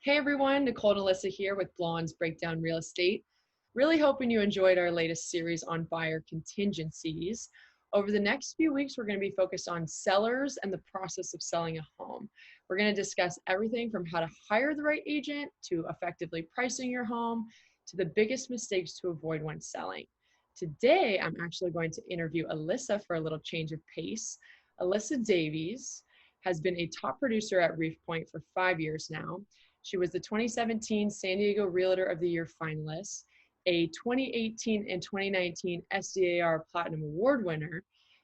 Hey everyone, Nicole and Alyssa here with Blondes Breakdown Real Estate. Really hoping you enjoyed our latest series on buyer contingencies. Over the next few weeks, we're going to be focused on sellers and the process of selling a home. We're going to discuss everything from how to hire the right agent to effectively pricing your home to the biggest mistakes to avoid when selling. Today, I'm actually going to interview Alyssa for a little change of pace. Alyssa Davies has been a top producer at Reef Point for 5 years now. She was the 2017 San Diego Realtor of the Year finalist, a 2018 and 2019 SDAR Platinum Award winner,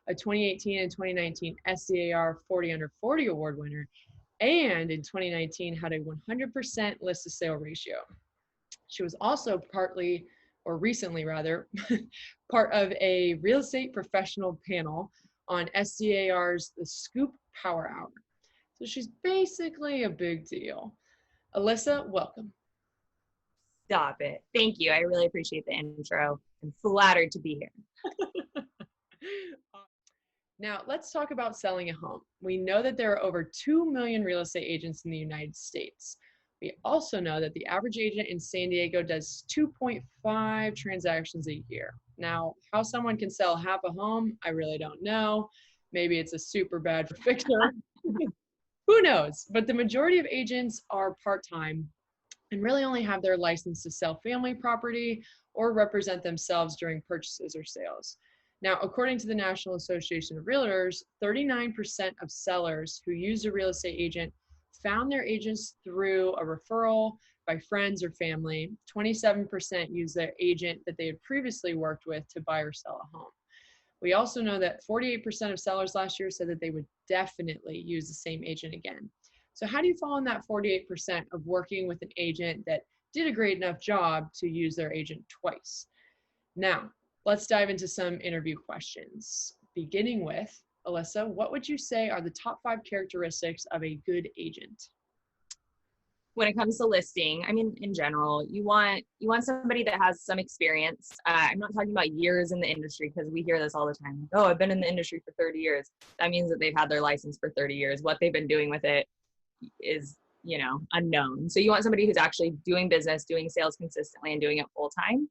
a 2018 and 2019 SDAR 40 Under 40 Award winner, and in 2019 had a 100% list to sale ratio. She was also recently rather, part of a real estate professional panel on SDAR's The Scoop Power Hour. So she's basically a big deal. Alyssa, welcome. Stop it. Thank you. I really appreciate the intro. I'm flattered to be here. Now, let's talk about selling a home. We know that there are over 2 million real estate agents in the United States. We also know that the average agent in San Diego does 2.5 transactions a year. Now, how someone can sell half a home, I really don't know. Maybe it's a super bad fixer. Who knows? But the majority of agents are part-time and really only have their license to sell family property or represent themselves during purchases or sales. Now, according to the National Association of Realtors, 39% of sellers who use a real estate agent found their agents through a referral by friends or family. 27% use their agent that they had previously worked with to buy or sell a home. We also know that 48% of sellers last year said that they would definitely use the same agent again. So how do you fall in that 48% of working with an agent that did a great enough job to use their agent twice? Now, let's dive into some interview questions. Beginning with, Alyssa, what would you say are the top 5 characteristics of a good agent? When it comes to listing, I mean, in general, you want somebody that has some experience. I'm not talking about years in the industry because we hear this all the time. Like, oh, I've been in the industry for 30 years. That means that they've had their license for 30 years. What they've been doing with it is, unknown. So you want somebody who's actually doing business, doing sales consistently and doing it full time.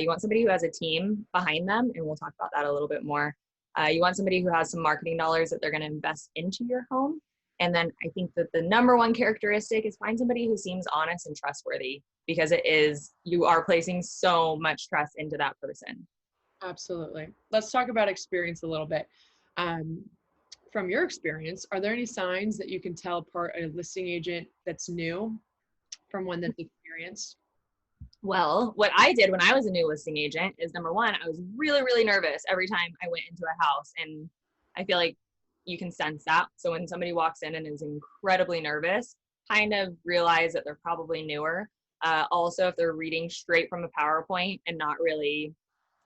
You want somebody who has a team behind them, and we'll talk about that a little bit more. You want somebody who has some marketing dollars that they're going to invest into your home. And then I think that the number one characteristic is find somebody who seems honest and trustworthy, because you are placing so much trust into that person. Absolutely. Let's talk about experience a little bit. From your experience, are there any signs that you can tell apart a listing agent that's new from one that's experienced? Well, what I did when I was a new listing agent is, number one, I was really, really nervous every time I went into a house. And I feel like you can sense that. So when somebody walks in and is incredibly nervous, kind of realize that they're probably newer. Also, if they're reading straight from a PowerPoint and not really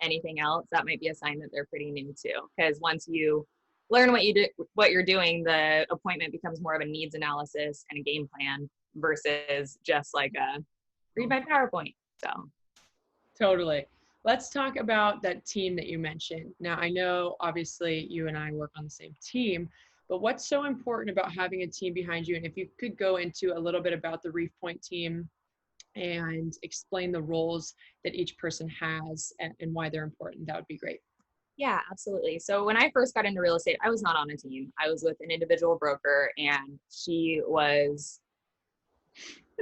anything else, that might be a sign that they're pretty new too. Because once you learn what you're doing, the appointment becomes more of a needs analysis and a game plan versus just like a read my PowerPoint. So Totally. Let's talk about that team that you mentioned. Now, I know obviously you and I work on the same team, but what's so important about having a team behind you? And if you could go into a little bit about the Reef Point team and explain the roles that each person has and why they're important, that would be great. Yeah, absolutely. So when I first got into real estate, I was not on a team. I was with an individual broker, and she was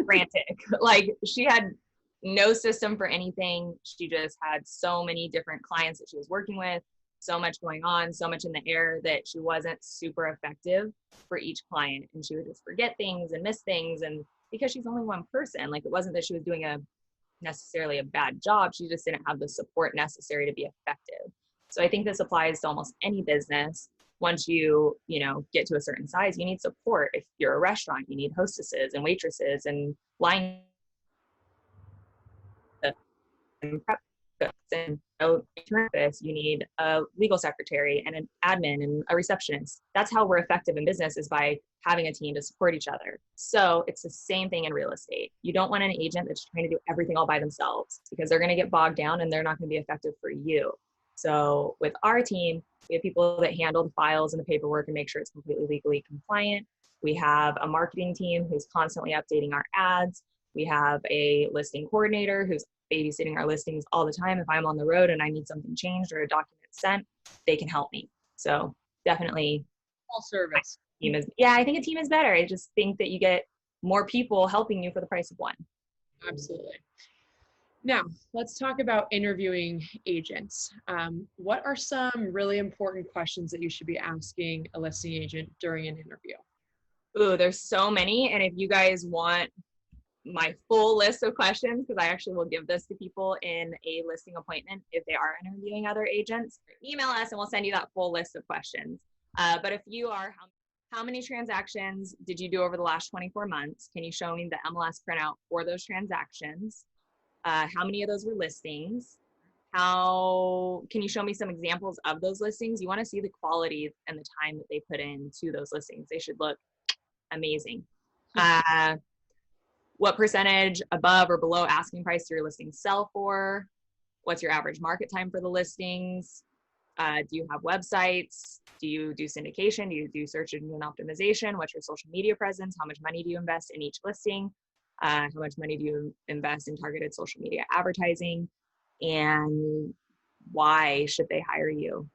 frantic. Like, she had no system for anything. She just had so many different clients that she was working with, so much going on, so much in the air that she wasn't super effective for each client. And she would just forget things and miss things. And because she's only one person, like, it wasn't that she was doing necessarily a bad job. She just didn't have the support necessary to be effective. So I think this applies to almost any business. Once you get to a certain size, you need support. If you're a restaurant, you need hostesses and waitresses and line and prep cooks, and you need a legal secretary and an admin and a receptionist. That's how we're effective in business, is by having a team to support each other. So it's the same thing in real estate. You don't want an agent that's trying to do everything all by themselves, because they're going to get bogged down and they're not going to be effective for you. So with our team, we have people that handle the files and the paperwork and make sure it's completely legally compliant. We have a marketing team who's constantly updating our ads. We have a listing coordinator who's babysitting our listings all the time. If I'm on the road and I need something changed or a document sent, they can help me. So definitely Full service. team is, yeah, I think a team is better. I just think that you get more people helping you for the price of one. Absolutely. Now, let's talk about interviewing agents. What are some really important questions that you should be asking a listing agent during an interview? Ooh, there's so many. And if you guys want my full list of questions, because I actually will give this to people in a listing appointment if they are interviewing other agents, email us and we'll send you that full list of questions. But if you are, how many transactions did you do over the last 24 months? Can you show me the MLS printout for those transactions? How many of those were listings? How can you show me some examples of those listings? You want to see the quality and the time that they put into those listings. They should look amazing. What percentage above or below asking price do your listings sell for? What's your average market time for the listings? Do you have websites? Do you do syndication? Do you do search engine optimization? What's your social media presence? How much money do you invest in each listing? How much money do you invest in targeted social media advertising? And why should they hire you?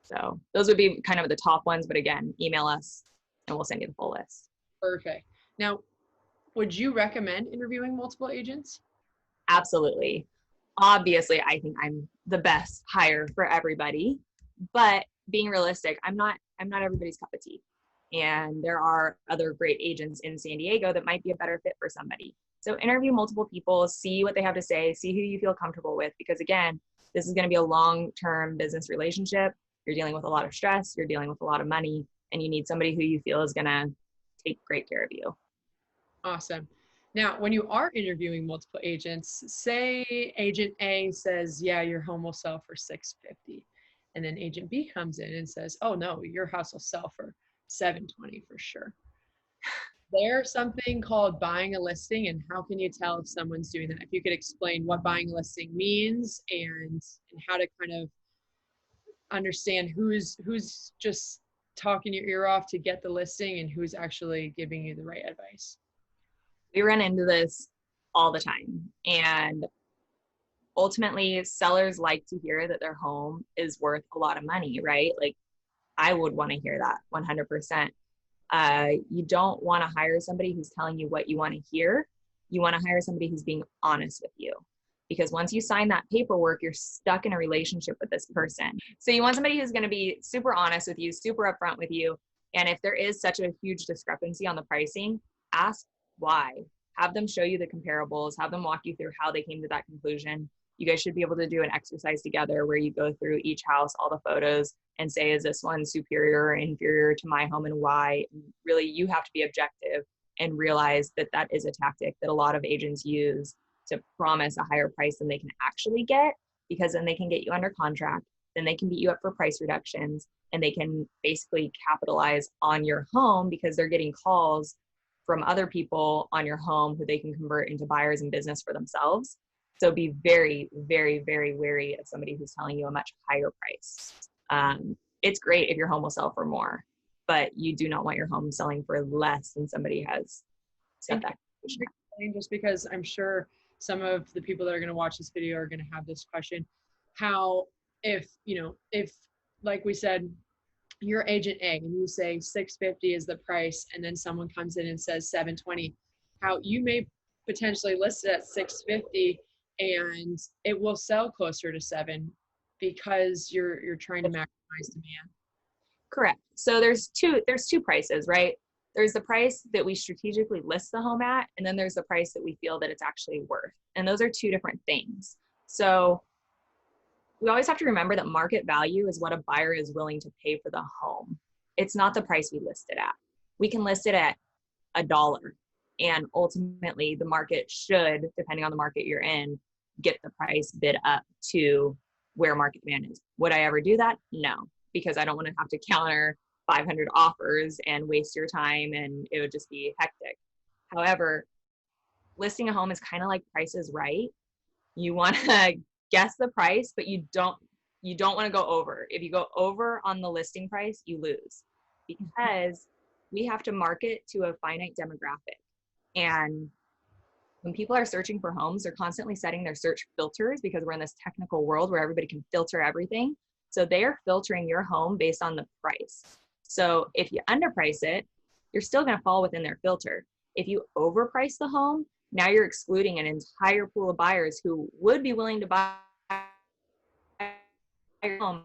So those would be kind of the top ones, but again, email us and we'll send you the full list. Perfect. Now, would you recommend interviewing multiple agents? Absolutely. Obviously, I think I'm the best hire for everybody, but being realistic, I'm not everybody's cup of tea. And there are other great agents in San Diego that might be a better fit for somebody. So interview multiple people, see what they have to say, see who you feel comfortable with, because again, this is going to be a long-term business relationship. You're dealing with a lot of stress, you're dealing with a lot of money, and you need somebody who you feel is going to take great care of you. Awesome. Now, when you are interviewing multiple agents, say agent A says, yeah, your home will sell for $650. And then agent B comes in and says, oh no, your house will sell for $720 for sure. There's something called buying a listing, and how can you tell if someone's doing that? If you could explain what buying a listing means and how to kind of understand who's just talking your ear off to get the listing and who's actually giving you the right advice. We run into this all the time. And ultimately, sellers like to hear that their home is worth a lot of money, right? Like, I would want to hear that 100%. You don't want to hire somebody who's telling you what you want to hear. You want to hire somebody who's being honest with you. Because once you sign that paperwork, you're stuck in a relationship with this person. So you want somebody who's going to be super honest with you, super upfront with you. And if there is such a huge discrepancy on the pricing, ask why. Have them show you the comparables, have them walk you through how they came to that conclusion. You guys should be able to do an exercise together where you go through each house, all the photos, and say, is this one superior or inferior to my home and why? Really, you have to be objective and realize that that is a tactic that a lot of agents use to promise a higher price than they can actually get, because then they can get you under contract, then they can beat you up for price reductions, and they can basically capitalize on your home because they're getting calls from other people on your home who they can convert into buyers and business for themselves. So be very, very, very wary of somebody who's telling you a much higher price. It's great if your home will sell for more, but you do not want your home selling for less than somebody has set that. Just because I'm sure some of the people that are going to watch this video are going to have this question, how, if like we said, you're agent A and you say 650 is the price, and then someone comes in and says 720, how you may potentially list it at 650 and it will sell closer to 7 because you're trying to maximize demand. Correct. So there's two prices, right? There's the price that we strategically list the home at, and then there's the price that we feel that it's actually worth. And those are two different things. So we always have to remember that market value is what a buyer is willing to pay for the home. It's not the price we list it at. We can list it at $1, and ultimately the market should, depending on the market you're in, get the price bid up to where market demand is. Would I ever do that? No, because I don't want to have to counter 500 offers and waste your time, and it would just be hectic. However, listing a home is kind of like Price is Right. You want to guess the price, but you don't want to go over. If you go over on the listing price, you lose, because we have to market to a finite demographic. And when people are searching for homes, they're constantly setting their search filters because we're in this technical world where everybody can filter everything. So they are filtering your home based on the price. So if you underprice it, you're still going to fall within their filter. If you overprice the home, now you're excluding an entire pool of buyers who would be willing to buy your home,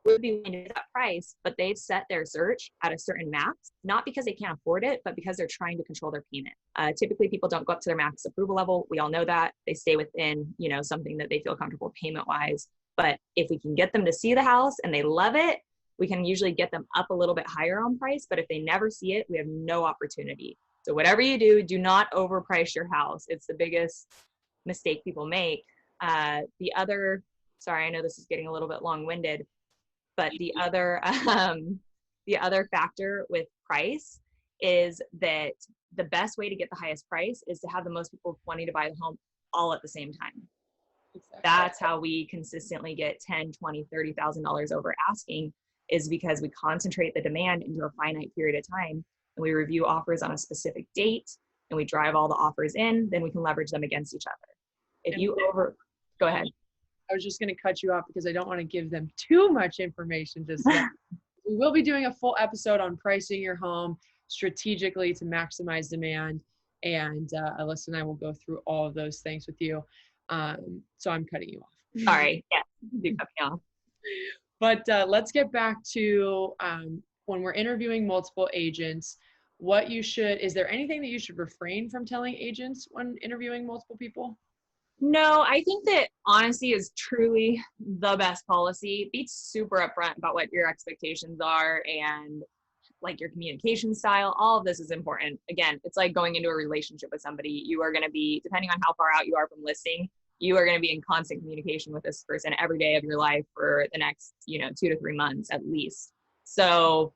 would be willing to pay that price, but they've set their search at a certain max, not because they can't afford it, but because they're trying to control their payment. Typically, people don't go up to their max approval level. We all know that. They stay within, something that they feel comfortable payment-wise. But if we can get them to see the house and they love it, we can usually get them up a little bit higher on price. But if they never see it, we have no opportunity. So whatever you do, do not overprice your house. It's the biggest mistake people make. Sorry, I know this is getting a little bit long-winded, but the other factor with price is that the best way to get the highest price is to have the most people wanting to buy the home all at the same time. Exactly. That's how we consistently get $10,000, $20,000, $30,000 over asking, is because we concentrate the demand into a finite period of time, and we review offers on a specific date, and we drive all the offers in, then we can leverage them against each other. Go ahead. I was just going to cut you off because I don't want to give them too much information just yet. We will be doing a full episode on pricing your home strategically to maximize demand. And Alyssa and I will go through all of those things with you. So I'm cutting you off. Sorry. Yeah, do cut me off. But let's get back to when we're interviewing multiple agents, is there anything that you should refrain from telling agents when interviewing multiple people? No, I think that honesty is truly the best policy. Be super upfront about what your expectations are and like your communication style. All of this is important. Again, it's like going into a relationship with somebody. You are going to be, depending on how far out you are from listing, you are going to be in constant communication with this person every day of your life for the next, 2 to 3 months at least. So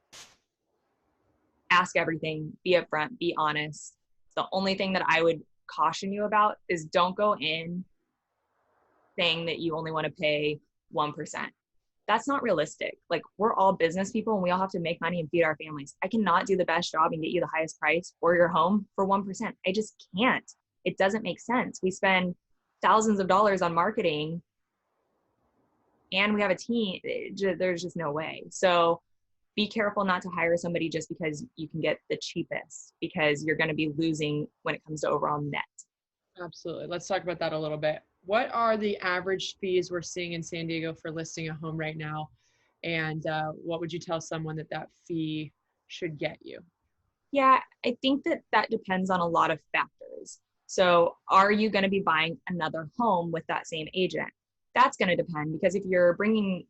ask everything, be upfront, be honest. The only thing that I would caution you about is don't go in saying that you only want to pay 1%. That's not realistic. Like, we're all business people and we all have to make money and feed our families. I cannot do the best job and get you the highest price for your home for 1%. I just can't. It doesn't make sense. We spend thousands of dollars on marketing and we have a team. There's just no way. So be careful not to hire somebody just because you can get the cheapest, because you're going to be losing when it comes to overall net. Absolutely. Let's talk about that a little bit. What are the average fees we're seeing in San Diego for listing a home right now? And what would you tell someone that fee should get you? Yeah, I think that depends on a lot of factors. So are you going to be buying another home with that same agent? That's going to depend, because if you're bringing,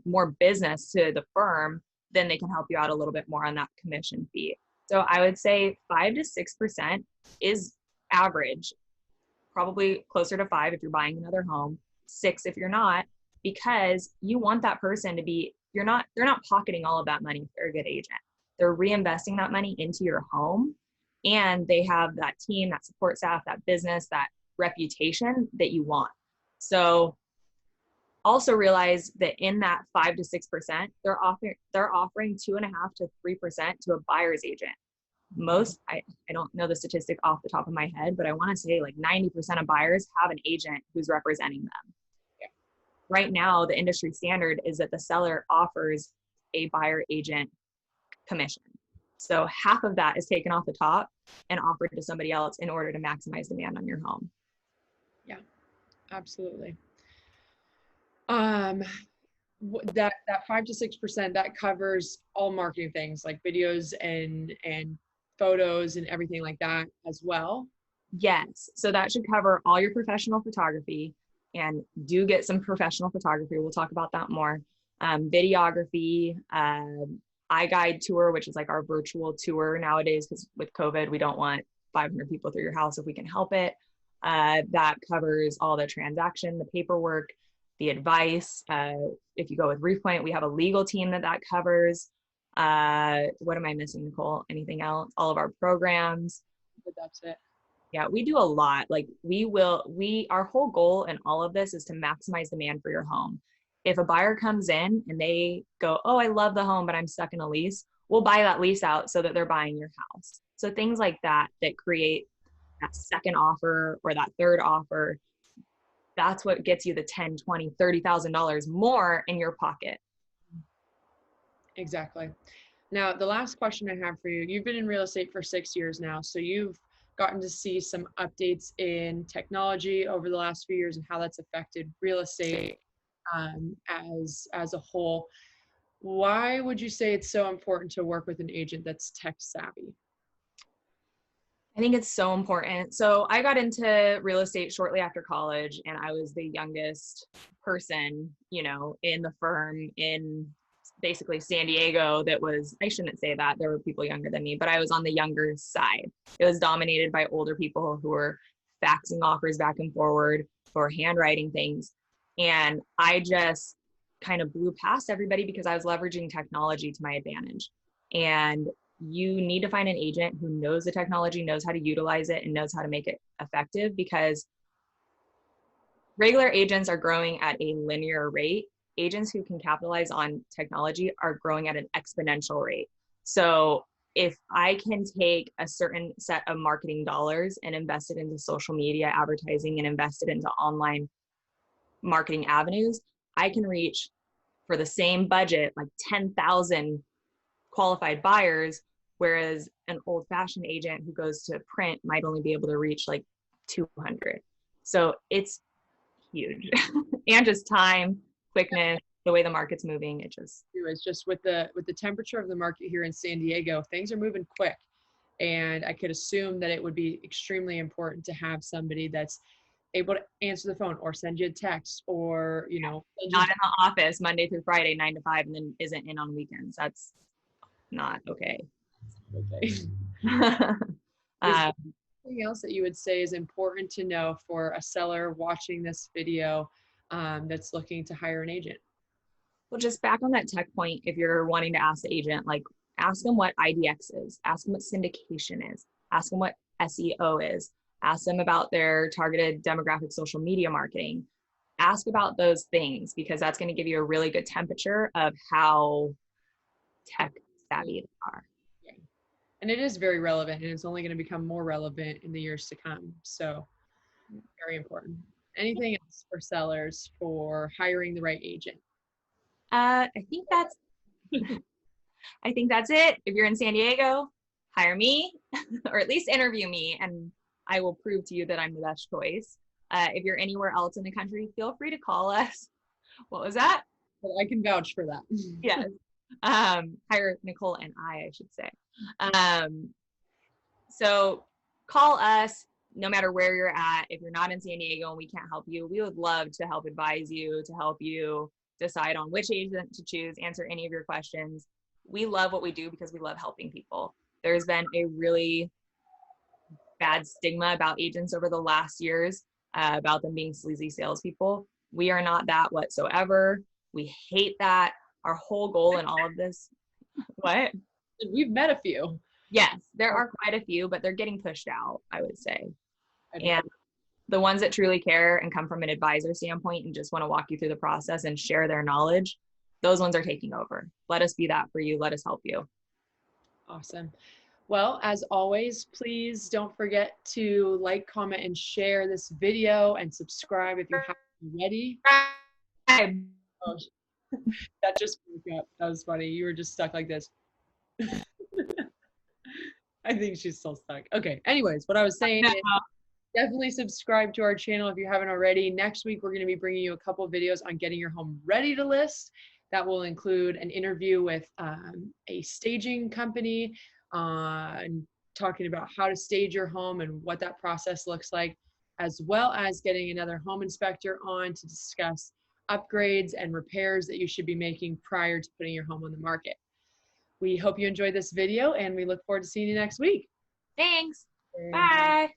more business to the firm, then they can help you out a little bit more on that commission fee. So I would say 5 to 6% is average, probably closer to 5 if you're buying another home, 6 if you're not, because you want that person to be, they're not pocketing all of that money if they're a good agent. They're reinvesting that money into your home, and they have that team, that support staff, that business, that reputation that you want. So also realize that in that 5 to 6%, they're offering 2.5 to 3% to a buyer's agent. Most, I don't know the statistic off the top of my head, but I want to say like 90% of buyers have an agent who's representing them. Yeah. Right now, the industry standard is that the seller offers a buyer agent commission. So half of that is taken off the top and offered to somebody else in order to maximize demand on your home. Yeah, absolutely. That 5 to 6%, that covers all marketing things like videos and photos and everything like that as well. Yes. So that should cover all your professional photography, and do get some professional photography. We'll talk about that more. Videography, iGuide tour, which is like our virtual tour nowadays, because with COVID, we don't want 500 people through your house if we can help it. That covers all the transaction, the paperwork, the advice. If you go with ReefPoint, we have a legal team that covers. What am I missing, Nicole? Anything else? All of our programs. But that's it. Yeah, we do a lot. Like our whole goal in all of this is to maximize demand for your home. If a buyer comes in and they go, oh, I love the home, but I'm stuck in a lease, we'll buy that lease out so that they're buying your house. So things like that that create that second offer or that third offer, that's what gets you the $10, $20, $30,000 more in your pocket. Exactly. Now, the last question I have for you, you've been in real estate for 6 years now, so you've gotten to see some updates in technology over the last few years and how that's affected real estate as a whole. Why would you say it's so important to work with an agent that's tech savvy? I think it's so important. So I got into real estate shortly after college, and I was the youngest person, in the firm in basically San Diego. I shouldn't say that, there were people younger than me, but I was on the younger side. It was dominated by older people who were faxing offers back and forward, or handwriting things. And I just kind of blew past everybody because I was leveraging technology to my advantage. And you need to find an agent who knows the technology, knows how to utilize it, and knows how to make it effective, because regular agents are growing at a linear rate. Agents who can capitalize on technology are growing at an exponential rate. So if I can take a certain set of marketing dollars and invest it into social media advertising and invest it into online marketing avenues, I can reach, for the same budget, like 10,000 qualified buyers, whereas an old-fashioned agent who goes to print might only be able to reach like 200. So it's huge. And just time, quickness, the way the market's moving, it's just with the temperature of the market here in San Diego, things are moving quick. And I could assume that it would be extremely important to have somebody that's able to answer the phone or send you a text, or not in the office Monday through Friday 9 to 5 and then isn't in on weekends. That's not okay. Anything else that you would say is important to know for a seller watching this video that's looking to hire an agent? Well, just back on that tech point, if you're wanting to ask the agent, like, ask them what IDX is, ask them what syndication is, ask them what SEO is, ask them about their targeted demographic social media marketing. Ask about those things, because that's going to give you a really good temperature of how tech savvy they are. And it is very relevant, and it's only going to become more relevant in the years to come. So very important. Anything else for sellers for hiring the right agent? I think that's it. If you're in San Diego, hire me, or at least interview me, and I will prove to you that I'm the best choice. If you're anywhere else in the country, feel free to call us. What was that? Well, I can vouch for that. Yes. Hire Nicole and I should say. So call us no matter where you're at. If you're not in San Diego and we can't help you, we would love to help advise you, to help you decide on which agent to choose, answer any of your questions. We love what we do because we love helping people. There's been a really bad stigma about agents over the last years, about them being sleazy salespeople. We are not that whatsoever. We hate that. Our whole goal in all of this, what? We've met a few. Yes, there are quite a few, but they're getting pushed out, I would say. And the ones that truly care and come from an advisor standpoint and just want to walk you through the process and share their knowledge, those ones are taking over. Let us be that for you. Let us help you. Awesome. Well, as always, please don't forget to like, comment, and share this video, and subscribe if you haven't already. Oh, that just broke up. That was funny. You were just stuck like this. I think she's still stuck. Okay. Anyways, what I was saying is definitely subscribe to our channel if you haven't already. Next week, we're going to be bringing you a couple videos on getting your home ready to list. That will include an interview with a staging company, and talking about how to stage your home and what that process looks like, as well as getting another home inspector on to discuss upgrades and repairs that you should be making prior to putting your home on the market. We hope you enjoyed this video, and we look forward to seeing you next week. Thanks. Bye.